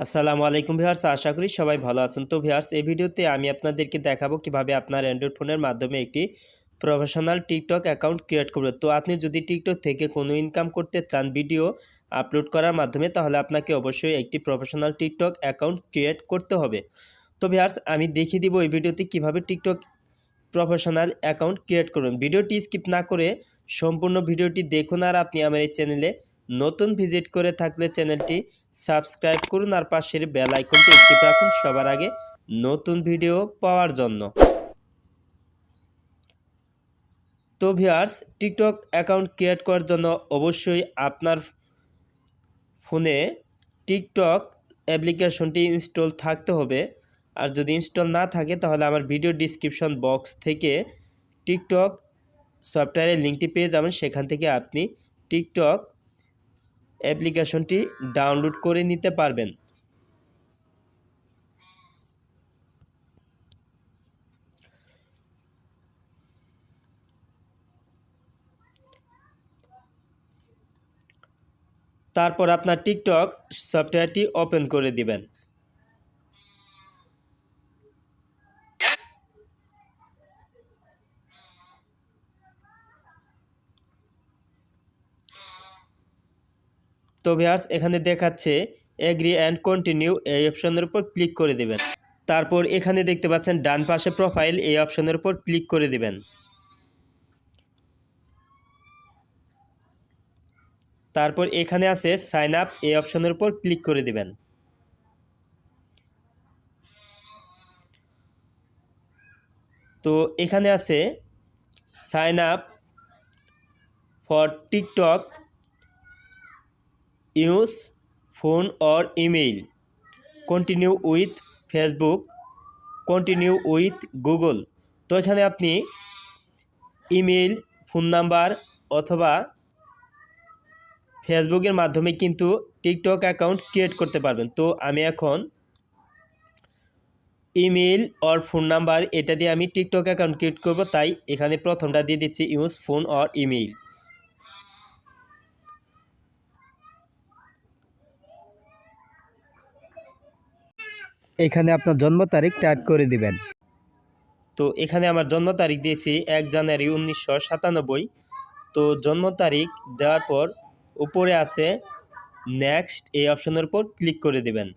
আসসালামু আলাইকুম ভিউয়ার্স, আশা করি সবাই ভালো আছেন। তো ভিউয়ার্স, এই ভিডিওতে আমি আপনাদেরকে দেখাবো কিভাবে আপনার অ্যান্ড্রয়েড ফোনের মাধ্যমে একটি প্রফেশনাল টিকটক অ্যাকাউন্ট ক্রিয়েট করবেন। তো আপনি যদি টিকটক থেকে কোনো ইনকাম করতে চান ভিডিও আপলোড করার মাধ্যমে, তাহলে আপনাকে অবশ্যই একটি প্রফেশনাল টিকটক অ্যাকাউন্ট ক্রিয়েট করতে হবে। তো ভিউয়ার্স, আমি দেখিয়ে দিব এই ভিডিওতে কিভাবে টিকটক প্রফেশনাল অ্যাকাউন্ট ক্রিয়েট করবেন। ভিডিওটি স্কিপ না করে সম্পূর্ণ ভিডিওটি দেখুন। আর আপনি আমার এই চ্যানেলে নতুন ভিজিট করে থাকলে চ্যানেলটি সাবস্ক্রাইব করুন আর পাশের বেল আইকনটি টিপে রাখুন সবার আগে নতুন ভিডিও পাওয়ার জন্য। তো ভিউয়ার্স, টিকটক অ্যাকাউন্ট ক্রিয়েট করার জন্য অবশ্যই আপনার ফোনে টিকটক অ্যাপ্লিকেশনটি ইনস্টল থাকতে হবে। আর যদি ইনস্টল না থাকে তাহলে আমার ভিডিও ডিসক্রিপশন বক্স থেকে টিকটক সফটওয়্যারের লিঙ্কটি পেয়ে যাবেন। সেখান থেকে আপনি টিকটক অ্যাপ্লিকেশনটি ডাউনলোড করে নিতে পারবেন। তারপর আপনার টিকটক সফটওয়্যারটি ওপেন করে দিবেন। তো ভিউয়ার্স, এখানে দেখাচ্ছে এগ্রি অ্যান্ড কন্টিনিউ, এই অপশনের উপর ক্লিক করে দিবেন। তারপর এখানে দেখতে পাচ্ছেন ডান পাশে প্রোফাইল, এই অপশনের উপর ক্লিক করে দিবেন। তারপর এখানে আছে সাইন আপ, এই অপশনের উপর ক্লিক করে দিবেন। তো এখানে আছে sign up for TikTok use phone or email, continue with Facebook, continue with Google. তো এখানে আপনি ইমেইল, ফোন নাম্বার অথবা ফেসবুকের মাধ্যমে কিন্তু টিকটক অ্যাকাউন্ট ক্রিয়েট করতে পারবেন। তো আমি এখন ইমেইল অর ফোন নাম্বার এটা দিয়ে আমি টিকটক অ্যাকাউন্ট ক্রিয়েট করব, তাই এখানে প্রথমটা দিয়ে দিচ্ছি ইউজ ফোন অর ইমেইল। এখানে আপনার জন্ম তারিখ টাইপ করে দিবেন। তো এখানে আমার জন্ম তারিখ দিয়েছি 1 জানুয়ারি 1997। তো জন্ম তারিখ দেওয়ার পর উপরে আছে নেক্সট, এই অপশনের উপর ক্লিক করে দিবেন।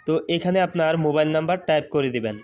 তো এখানে আপনার মোবাইল নাম্বার টাইপ করে দিবেন।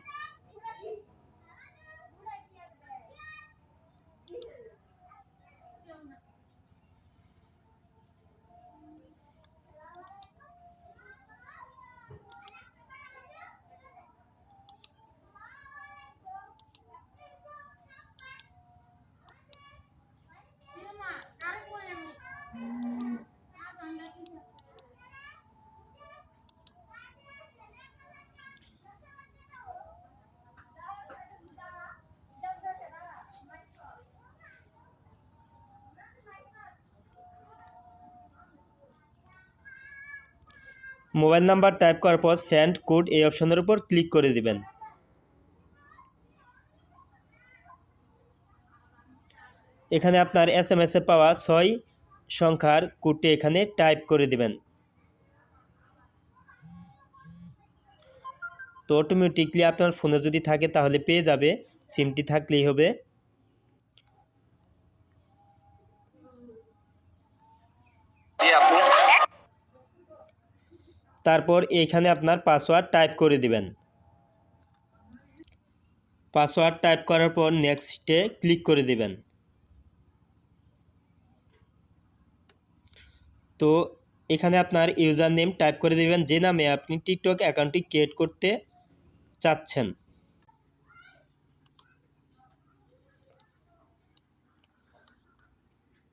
মোবাইল নাম্বার টাইপ করার পর সেন্ড কোড, এই অপশনের উপর ক্লিক করে দিবেন। এখানে আপনার SMS এ পাওয়া 6 সংখ্যার কোডটি এখানে টাইপ করে দিবেন। তো অটোমেটিকলি আপনার ফোনে যদি থাকে তাহলে পেয়ে যাবে, সিমটি থাকলেই হবে। তারপর এইখানে আপনার পাসওয়ার্ড টাইপ করে দিবেন। পাসওয়ার্ড টাইপ করার পর নেক্সটে ক্লিক করে দিবেন। তো এখানে আপনার ইউজার নেম টাইপ করে দিবেন, যে নামে আপনি টিকটক অ্যাকাউন্টটি ক্রিয়েট করতে চাচ্ছেন।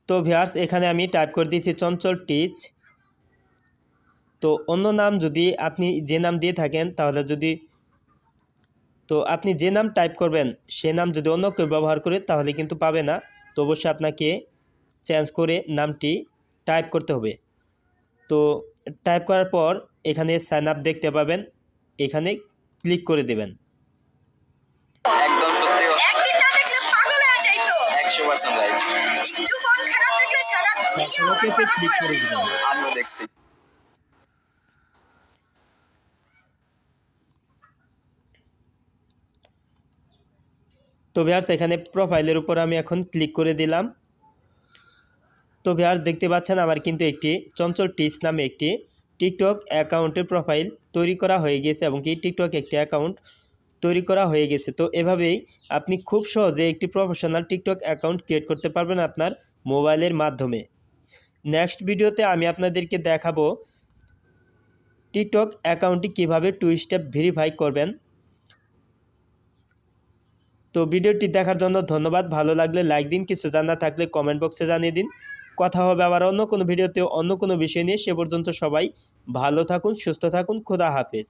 তো ভিউয়ার্স, এখানে আমি টাইপ করে দিয়েছি চঞ্চল টিচ। তো অন্য নাম যদি আপনি যে নাম দিয়ে থাকেন তাহলে আপনি যে নাম টাইপ করবেন সে নাম যদি অন্য কেউ ব্যবহার করে তাহলে কিন্তু পাবে না। তো অবশ্যই আপনাকে চেঞ্জ করে নামটি টাইপ করতে হবে। তো টাইপ করার পর এখানে সাইন আপ দেখতে পাবেন, এখানে ক্লিক করে দেবেন। একদম সত্যি একদিন না দেখলে পাগল হয়ে যাইতো 100% রাইট একটু মন খারাপ থাকলে সারা তারপর ওকেতে ক্লিক করে দিবেন। আমরা দেখছি। তো ভিউয়ার্স এখানে প্রোফাইলের উপর আমি এখন ক্লিক করে দিলাম। তো ভিউয়ার্স দেখতে পাচ্ছেন আমার কিন্তু একটি চঞ্চল টিস নামে একটি টিকটক অ্যাকাউন্টের প্রোফাইল তৈরি করা হয়ে গেছে এবং কি টিকটক একটি অ্যাকাউন্ট তৈরি করা হয়ে গেছে। তো এভাবেই আপনি খুব সহজে একটি প্রফেশনাল টিকটক অ্যাকাউন্ট ক্রিয়েট করতে পারবেন আপনার মোবাইলের মাধ্যমে। নেক্সট ভিডিওতে আমি আপনাদেরকে দেখাবো টিকটক অ্যাকাউন্টটি কীভাবে 2 স্টেপ ভেরিফাই করবেন। তো ভিডিওটি দেখার জন্য ধন্যবাদ। ভালো লাগলে লাইক দিন, কিছু জানা থাকলে কমেন্ট বক্সে জানিয়ে দিন। কথা হবে আবার অন্য কোনো ভিডিওতে অন্য কোনো বিষয় নিয়ে। সে পর্যন্ত সবাই ভালো থাকুন, সুস্থ থাকুন। খোদা হাফেজ।